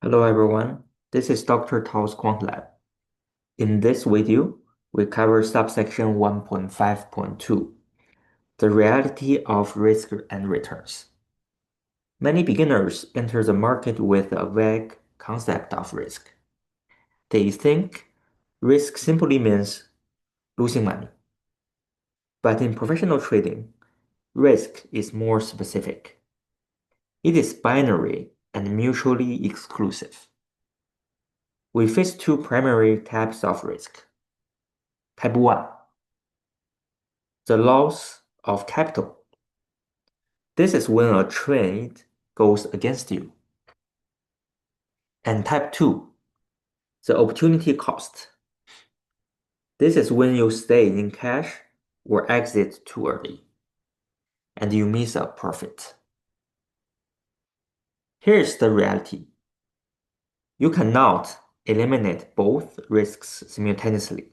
Hello everyone, this is Dr. Tao's Quant Lab. In this video, we cover subsection 1.5.2, the reality of risk and returns. Many beginners enter the market with a vague concept of risk. They think risk simply means losing money. But in professional trading, risk is more specific. It is binary and mutually exclusive. We face two primary types of risk. Type 1, the loss of capital. This is when a trade goes against you. And type 2, the opportunity cost. This is when you stay in cash or exit too early and you miss a profit. Here's the reality. You cannot eliminate both risks simultaneously.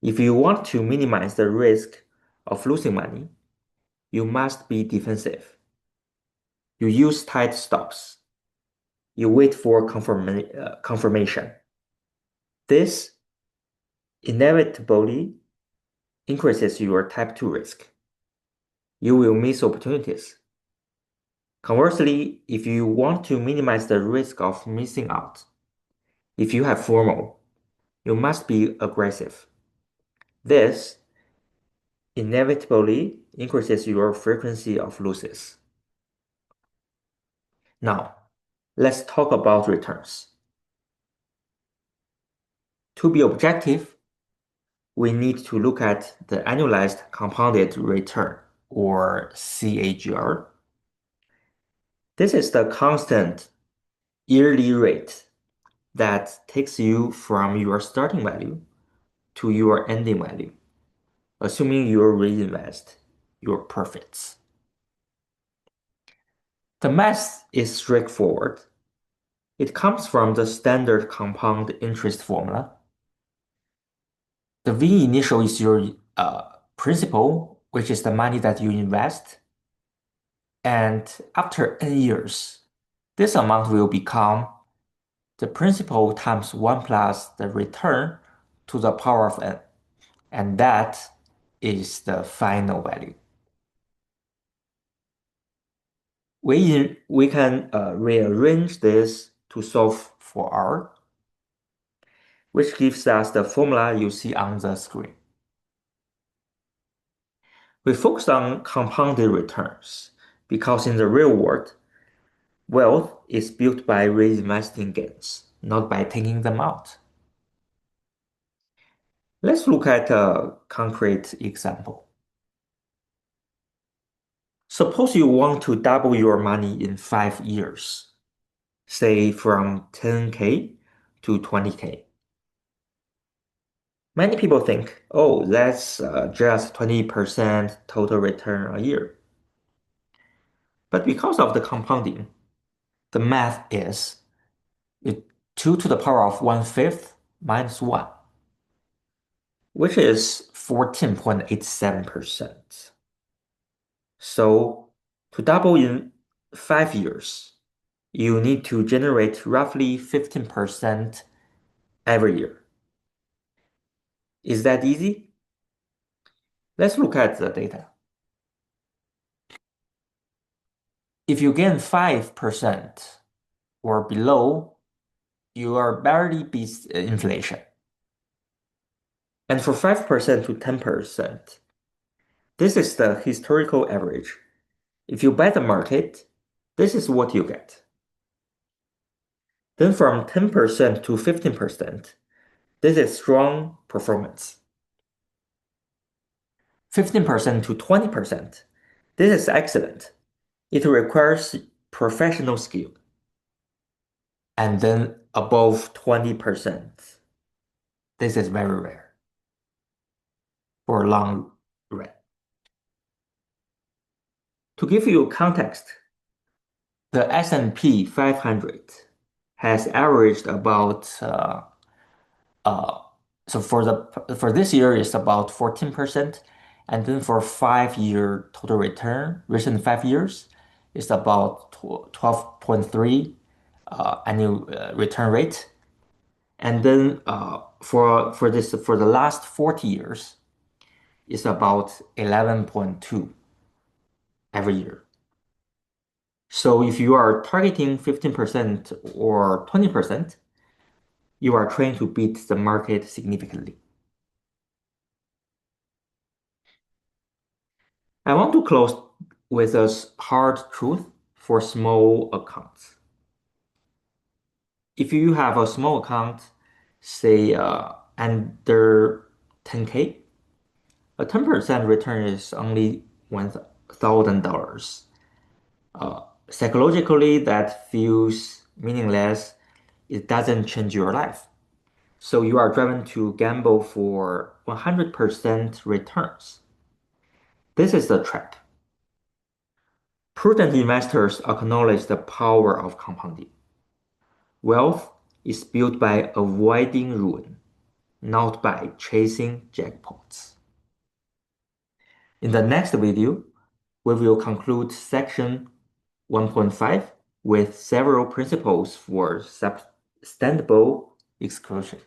If you want to minimize the risk of losing money, you must be defensive. You use tight stops. You wait for confirmation. This inevitably increases your type 2 risk. You will miss opportunities. Conversely, if you want to minimize the risk of missing out, if you have FOMO, you must be aggressive. This inevitably increases your frequency of losses. Now, let's talk about returns. To be objective, we need to look at the annualized compounded return, or CAGR. This is the constant yearly rate that takes you from your starting value to your ending value, assuming you reinvest your profits. The math is straightforward. It comes from the standard compound interest formula. The V initial is your principal, which is the money that you invest. And after n years, this amount will become the principal times 1 plus the return to the power of n. And that is the final value. We can rearrange this to solve for R, which gives us the formula you see on the screen. We focus on compounded returns because in the real world, wealth is built by reinvesting gains, not by taking them out. Let's look at a concrete example. Suppose you want to double your money in 5 years, say from 10K to 20K. Many people think, oh, that's just 20% total return a year. But because of the compounding, the math is 2 to the power of 1/5 minus 1, which is 14.87%. So to double in 5 years, you need to generate roughly 15% every year. Is that easy? Let's look at the data. If you gain 5% or below, you are barely beats inflation. And for 5% to 10%, this is the historical average. If you bet the market, this is what you get. Then from 10% to 15%, this is strong performance. 15% to 20%, this is excellent. It requires professional skill. And then above 20%, this is very rare for a long run. To give you context, the S&P 500 has averaged about so for this year it's about 14%, and then for 5-year total return, recent 5 years, it's about 12.3, annual return rate. And then for the last 40 years, it's about 11.2 every year. So if you are targeting 15% or 20%, you are trying to beat the market significantly. I want to close with a hard truth for small accounts. If you have a small account, say under 10K, a 10% return is only $1,000. Psychologically, that feels meaningless. It doesn't change your life. So you are driven to gamble for 100% returns. This is the trap. Prudent investors acknowledge the power of compounding. Wealth is built by avoiding ruin, not by chasing jackpots. In the next video, we will conclude section 1.5 with several principles for sustainable exclusion.